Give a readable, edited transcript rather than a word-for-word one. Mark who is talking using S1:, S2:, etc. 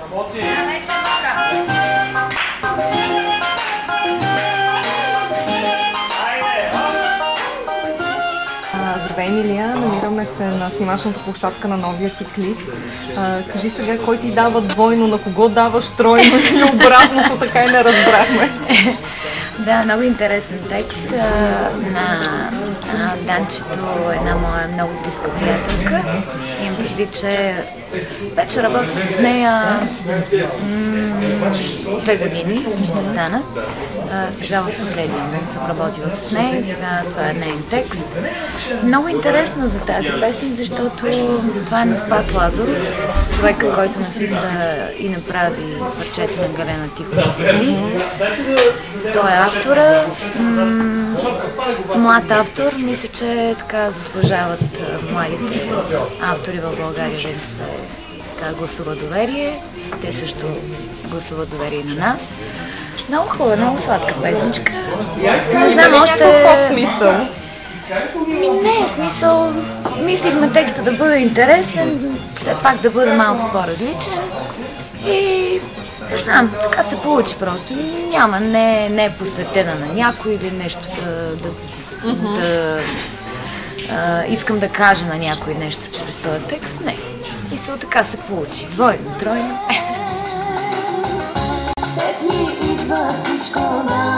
S1: Работи!
S2: Здравей, Емилия! Намираме се на снимачната площадка на новия ти клип. Кажи сега, кой ти дава двойно, на кого даваш тройно и обратното, така и не разбрахме.
S3: Да, много интересен текст на Данчето, една моя много близка приятелка. Имам предвид, че вече работя с нея 2 години, ще станат. Сега в последния съм работила с нея, сега това е нейн текст. Много интересно за тази песен, защото това е на Спас Лазаров, човека, който написа и направи парчето на Галена Тихова. Той е автора, млад автор. Мисля, че така заслужават младите автори в България да им се гласува доверие. Те също гласуват доверие на нас. Много хубава, много сладка песничка. Не знам още...
S2: смисъл?
S3: Не е смисъл. Мислихме текста да бъде интересен, все пак да бъде малко по-различен. И не знам, така се получи просто. Няма, не е посветена на някой или нещо да искам да кажа на някой нещо чрез този текст. Не, в смисъл така се получи. Двойно, тройно.
S4: След ми идва всичко на